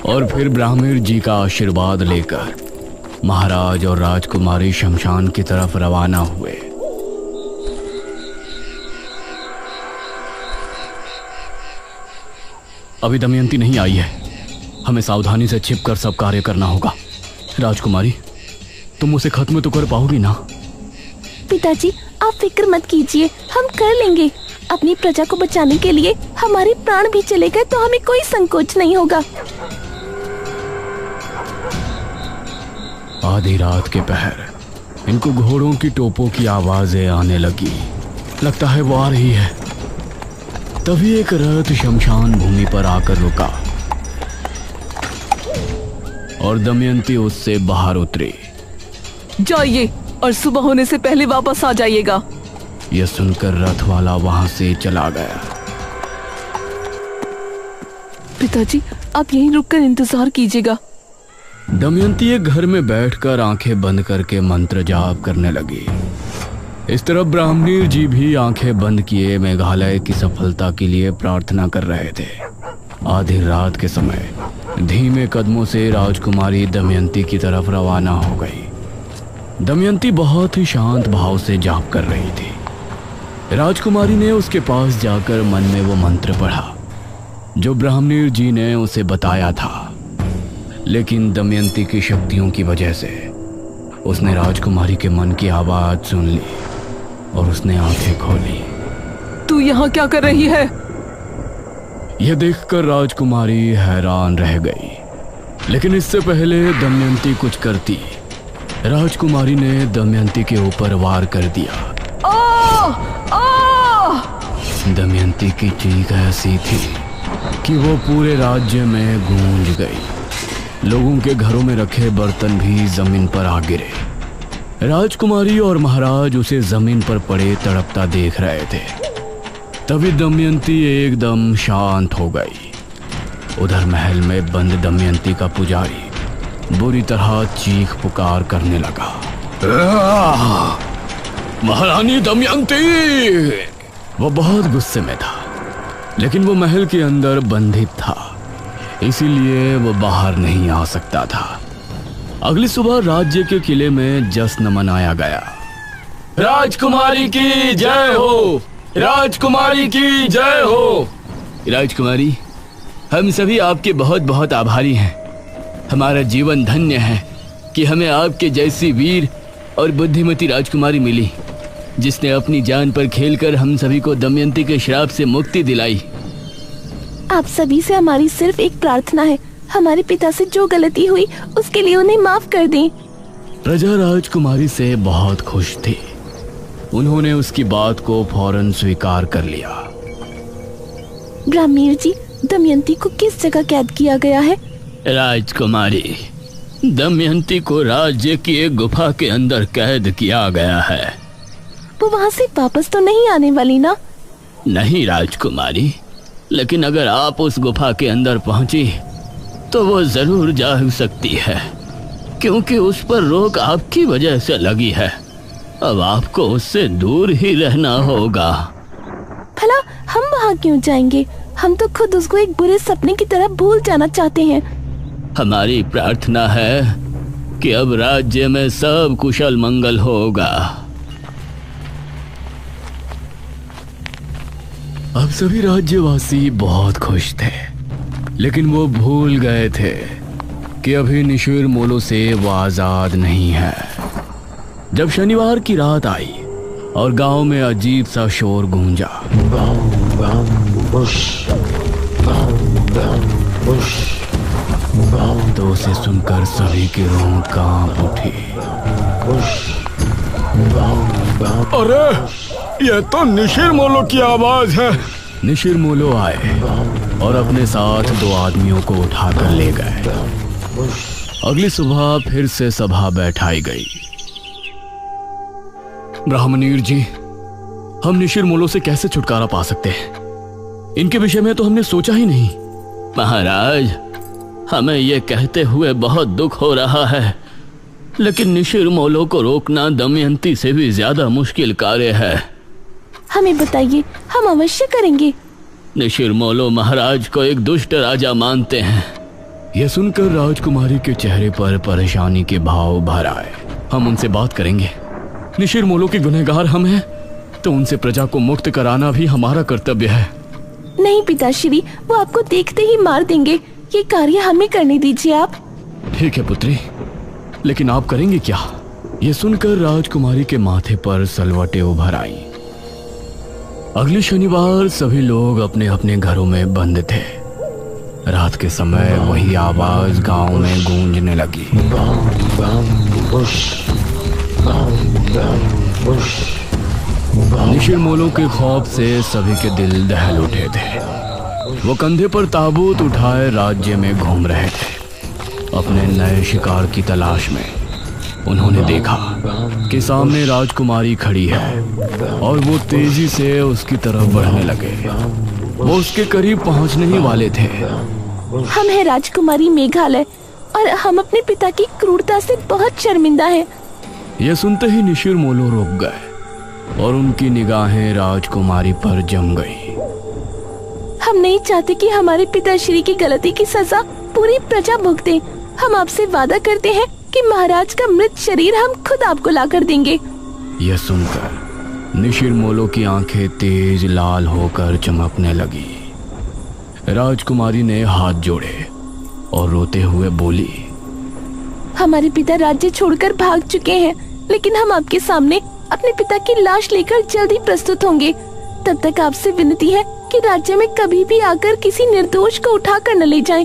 और फिर ब्राह्मण जी का आशीर्वाद लेकर महाराज और राजकुमारी शमशान की तरफ रवाना हुए। अभी दमयंती नहीं आई है, हमें सावधानी से छिपकर सब कार्य करना होगा। राजकुमारी, तुम उसे खत्म तो कर पाओगी ना? पिताजी, आप फिक्र मत कीजिए, हम कर लेंगे। अपनी प्रजा को बचाने के लिए हमारे प्राण भी चले गए तो हमें कोई संकोच नहीं होगा। आधी रात के पहर इनको घोड़ों की टोपों की आवाजें आने लगी। लगता है वो आ रही है। तभी एक रथ शमशान भूमि पर आकर रुका और दमयंती उससे बाहर उतरी। जाइए और सुबह होने से पहले वापस आ जाइएगा। यह सुनकर रथ वाला वहां से चला गया। पिताजी, आप यहीं रुककर इंतजार कीजिएगा। दमयंती एक घर में बैठकर आंखें बंद करके मंत्र जाप करने लगी। इस तरफ ब्राह्मणी जी भी आंखें बंद किए मेघालय की सफलता के लिए प्रार्थना कर रहे थे। आधी रात के समय धीमे कदमों से राजकुमारी दमयंती की तरफ रवाना हो गई। दमयंती बहुत ही शांत भाव से जाप कर रही थी। राजकुमारी ने उसके पास जाकर मन में वो मंत्र पढ़ा जो ब्राह्मणी जी ने उसे बताया था, लेकिन दमयंती की शक्तियों की वजह से उसने राजकुमारी के मन की आवाज सुन ली और उसने आंखें खोली। तू यहाँ क्या कर रही है? यह देखकर राजकुमारी हैरान रह गई, लेकिन इससे पहले दमयंती कुछ करती, राजकुमारी ने दमयंती के ऊपर वार कर दिया। दमयंती की चीख ऐसी थी कि वो पूरे राज्य में गूंज गई। लोगों के घरों में रखे बर्तन भी जमीन पर आ गिरे। राजकुमारी और महाराज उसे जमीन पर पड़े तड़पता देख रहे थे। तभी दमयंती एकदम शांत हो गई। उधर महल में बंद दमयंती का पुजारी बुरी तरह चीख पुकार करने लगा। महारानी दमयंती! वो बहुत गुस्से में था, लेकिन वो महल के अंदर बंधित था, इसीलिए वो बाहर नहीं आ सकता था। अगली सुबह राज्य के किले में जश्न मनाया गया। राजकुमारी की जय हो! राजकुमारी की जय हो! राजकुमारी, हम सभी आपके बहुत बहुत आभारी हैं। हमारा जीवन धन्य है कि हमें आपके जैसी वीर और बुद्धिमती राजकुमारी मिली, जिसने अपनी जान पर खेलकर हम सभी को दमयंती के श्राप से मुक्ति दिलाई। आप सभी से हमारी सिर्फ एक प्रार्थना है, हमारे पिता से जो गलती हुई उसके लिए उन्हें माफ कर दें। प्रजा राजकुमारी से बहुत खुश थी। उन्होंने उसकी बात को फौरन स्वीकार कर लिया। ब्राह्मण जी, दमयंती को किस जगह कैद किया गया है? राजकुमारी, दमयंती को राज्य की एक गुफा के अंदर कैद किया गया है। वो वहाँ से वापस तो नहीं आने वाली ना? नहीं राजकुमारी, लेकिन अगर आप उस गुफा के अंदर पहुंची तो वो जरूर जा सकती है, क्योंकि उस पर रोक आपकी वजह से लगी है। अब आपको उससे दूर ही रहना होगा। भला हम वहाँ क्यों जाएंगे? हम तो खुद उसको एक बुरे सपने की तरह भूल जाना चाहते हैं। हमारी प्रार्थना है कि अब राज्य में सब कुशल मंगल होगा। अब सभी राज्यवासी बहुत खुश थे, लेकिन वो भूल गए थे कि अभी निशिर मोलो से वो आजाद नहीं है। जब शनिवार की रात आई और गांव में अजीब सा शोर गूंजा, तो उसे सुनकर सभी की रूह कांप उठी। अरे, ये तो निशिर मोलो की आवाज है। निशिर मोलो आए और अपने साथ 2 आदमियों को उठाकर ले गए। अगली सुबह फिर से सभा बैठाई गई। ब्राह्मणीर जी, हम निशिर मोलो से कैसे छुटकारा पा सकते हैं? इनके विषय में तो हमने सोचा ही नहीं। महाराज, हमें यह कहते हुए बहुत दुख हो रहा है, लेकिन निशिर मोलो को रोकना दमयंती से भी ज्यादा मुश्किल कार्य है। हमें बताइए, हम अवश्य करेंगे। निशिर मोलो महाराज को एक दुष्ट राजा मानते हैं, यह सुनकर राजकुमारी के चेहरे पर परेशानी के भाव भर आए। हम उनसे बात करेंगे। निशिर-मोलो के गुनहगार हम हैं, तो उनसे प्रजा को मुक्त कराना भी हमारा कर्तव्य है। नहीं पिताश्री, वो आपको देखते ही मार देंगे। ये कार्य हमें करने दीजिए आप। ठीक है पुत्री, लेकिन आप करेंगे क्या? ये सुनकर राजकुमारी के माथे पर सलवटें उभर आई। अगले शनिवार सभी लोग अपने अपने घरों में बंद थे। रात के समय वही आवाज गांव में गूंजने लगी। निशिर-मोलो के खौफ से सभी के दिल दहल उठे थे। वो कंधे पर ताबूत उठाए राज्य में घूम रहे थे अपने नए शिकार की तलाश में। उन्होंने देखा कि सामने राजकुमारी खड़ी है और वो तेजी से उसकी तरफ बढ़ने लगे। वो उसके करीब पहुंचने ही वाले थे। हम है राजकुमारी मेघालय और हम अपने पिता की क्रूरता से बहुत शर्मिंदा हैं। यह सुनते ही निशिर-मोलो रुक गए और उनकी निगाहें राजकुमारी पर जम गई। हम नहीं चाहते कि हमारे पिताश्री की गलती की सजा पूरी प्रजा भुगते। हम आपसे वादा करते हैं कि महाराज का मृत शरीर हम खुद आपको लाकर देंगे। यह सुनकर निशिर-मोलो की आंखें तेज लाल होकर चमकने लगी। राजकुमारी ने हाथ जोड़े और रोते हुए बोली, हमारे पिता राज्य छोड़कर भाग चुके हैं, लेकिन हम आपके सामने अपने पिता की लाश लेकर जल्दी प्रस्तुत होंगे। तब तक आपसे विनती है कि राज्य में कभी भी आकर किसी निर्दोष को उठाकर न ले जाएं।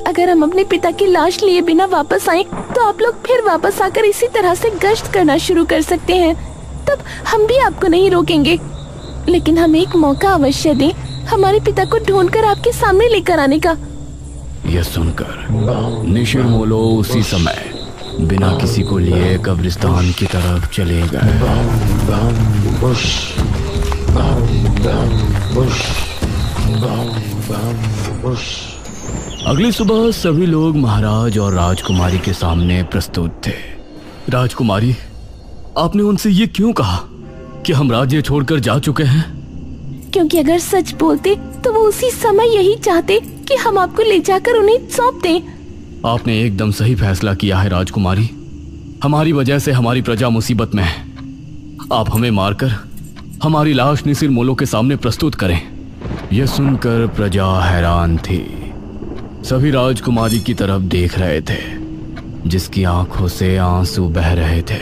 अगर हम अपने पिता की लाश लिए बिना वापस आएं, तो आप लोग फिर वापस आकर इसी तरह से गश्त करना शुरू कर सकते हैं। तब हम भी आपको नहीं रोकेंगे, लेकिन हमें एक मौका अवश्य दें हमारे पिता को ढूंढकर आपके सामने लेकर आने का। यह सुनकर निशिर-मोलो उसी समय बिना किसी को लिए कब्रिस्तान की तरफ चले गए। अगली सुबह सभी लोग महाराज और राजकुमारी के सामने प्रस्तुत थे। राजकुमारी, आपने उनसे ये क्यों कहा कि हम राज्य छोड़कर जा चुके हैं? क्योंकि अगर सच बोलते तो वो उसी समय यही चाहते कि हम आपको ले जाकर उन्हें सौंप दें। आपने एकदम सही फैसला किया है राजकुमारी। हमारी वजह से हमारी प्रजा मुसीबत में है। आप हमें मारकर हमारी लाश निशिर-मोलो के सामने प्रस्तुत करें। यह सुनकर प्रजा हैरान थी। सभी राजकुमारी की तरफ देख रहे थे, जिसकी आंखों से आंसू बह रहे थे।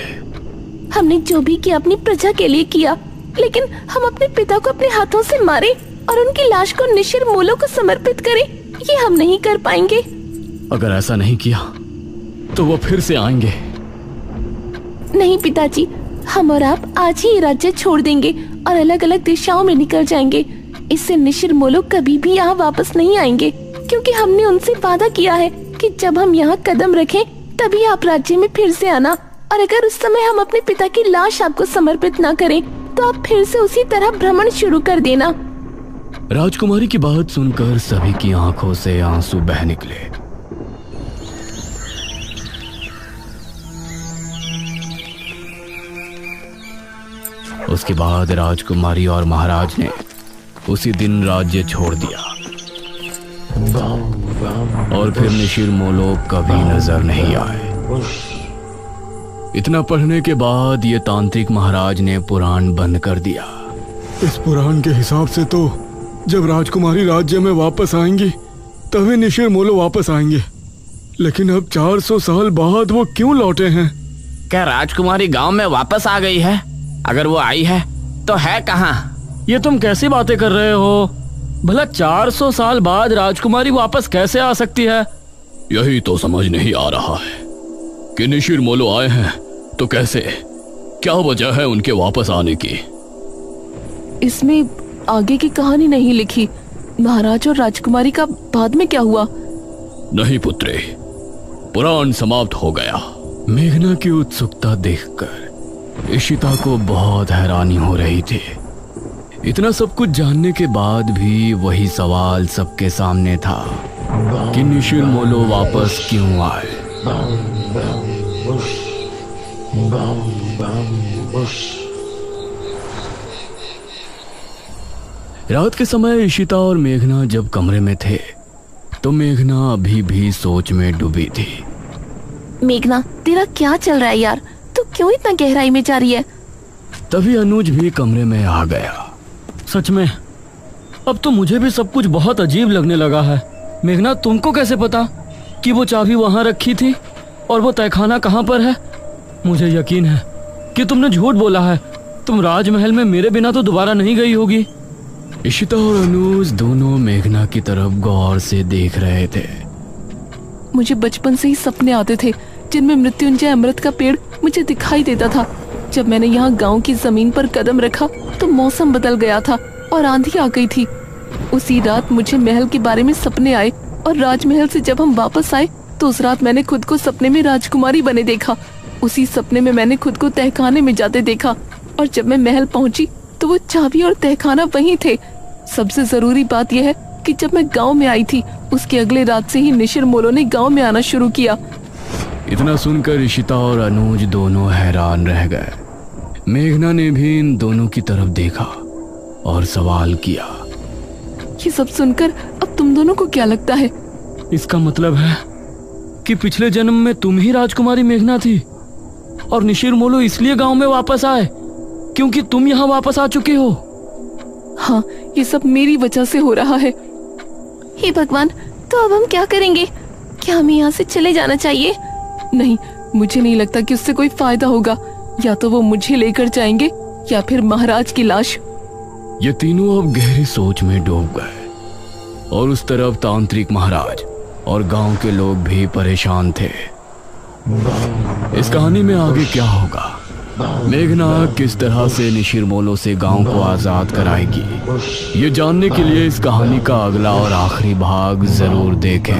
हमने जो भी किया अपनी प्रजा के लिए किया, लेकिन हम अपने पिता को अपने हाथों से मारे और उनकी लाश को निशिर-मोलो को समर्पित करें, ये हम नहीं कर पाएंगे। अगर ऐसा नहीं किया तो वो फिर से आएंगे। नहीं पिताजी, हम और आप आज ही राज्य छोड़ देंगे और अलग अलग दिशाओं में निकल जाएंगे। इससे निशिर-मोलो कभी भी यहाँ वापस नहीं आएंगे, क्योंकि हमने उनसे वादा किया है कि जब हम यहाँ कदम रखें तभी आप राज्य में फिर से आना। और अगर उस समय हम अपने पिता की लाश आपको समर्पित ना करें, तो आप फिर से उसी तरह भ्रमण शुरू कर देना। राजकुमारी की बात सुनकर सभी की आंखों से आंसू बह निकले। उसके बाद राजकुमारी और महाराज ने उसी दिन राज्य छोड़ दिया और फिर निशिर-मोलो कभी नजर नहीं आए। इतना पढ़ने के बाद ये तांत्रिक महाराज ने पुराण बंद कर दिया। इस पुराण के हिसाब से तो जब राजकुमारी राज्य में वापस आएंगी तभी निशिर-मोलो वापस आएंगे, लेकिन अब 400 साल बाद वो क्यों लौटे हैं? क्या राजकुमारी गांव में वापस आ गई है? अगर वो आई है तो है कहाँ? ये तुम कैसी बातें कर रहे हो? भला 400 साल बाद राजकुमारी वापस कैसे आ सकती है? यही तो समझ नहीं आ रहा है कि निशिर-मोलो आए हैं तो कैसे? क्या वजह है उनके वापस आने की? इसमें आगे की कहानी नहीं लिखी। महाराज और राजकुमारी का बाद में क्या हुआ? नहीं पुत्री, पुराण समाप्त हो गया। मेघना की उत्सुकता देखकर इशिता को बहुत हैरानी हो रही थी। इतना सब कुछ जानने के बाद भी वही सवाल सबके सामने था कि निशिर-मोलो वापस क्यों आए। रात के समय इशिता और मेघना जब कमरे में थे तो मेघना अभी भी सोच में डूबी थी। मेघना, तेरा क्या चल रहा है यार? तू क्यों इतना गहराई में जा रही है? तभी अनुज भी कमरे में आ गया। सच में अब तो मुझे भी सब कुछ बहुत अजीब लगने लगा है। मेघना, तुमको कैसे पता कि वो चाबी वहां रखी थी और वो तहखाना कहाँ पर है? मुझे यकीन है कि तुमने झूठ बोला है। तुम राजमहल में मेरे बिना तो दोबारा नहीं गई होगी। इशिता और अनुज दोनों मेघना की तरफ गौर से देख रहे थे। मुझे बचपन से ही सपने आते थे जिनमें मृत्युंजय अमृत का पेड़ मुझे दिखाई देता था। जब मैंने यहाँ गांव की जमीन पर कदम रखा तो मौसम बदल गया था और आंधी आ गई थी। उसी रात मुझे महल के बारे में सपने आए और राजमहल से जब हम वापस आए तो उस रात मैंने खुद को सपने में राजकुमारी बने देखा। उसी सपने में मैंने खुद को तहखाने में जाते देखा और जब मैं महल पहुंची तो वो चाबी और तहखाना वहीं थे। सबसे जरूरी बात यह है कि जब मैं गांव में आई थी उसके अगले रात से ही निशिर मोलो ने गांव में आना शुरू किया। इतना सुनकर इशिता और अनुज दोनों हैरान रह गए। मेघना ने भी इन दोनों की तरफ देखा और सवाल किया, ये सब सुनकर अब तुम दोनों को क्या लगता है? इसका मतलब है कि पिछले जन्म में तुम ही राजकुमारी मेघना थी और निशिर मोलो इसलिए गांव में वापस आए क्योंकि तुम यहाँ वापस आ चुके हो। हाँ, ये सब मेरी वजह से हो रहा है। हे भगवान, तो अब हम क्या करेंगे? क्या हमें यहाँ से चले जाना चाहिए? नहीं, मुझे नहीं लगता कि उससे कोई फायदा होगा। या तो वो मुझे लेकर जाएंगे या फिर महाराज की लाश। ये तीनों अब गहरी सोच में डूब गए और उस तरफ तांत्रिक महाराज और गांव के लोग भी परेशान थे। इस कहानी में आगे क्या होगा? मेघना किस तरह से निशिर मोलो से गांव को आजाद कराएगी? ये जानने के लिए इस कहानी का अगला और आखिरी भाग जरूर देखें।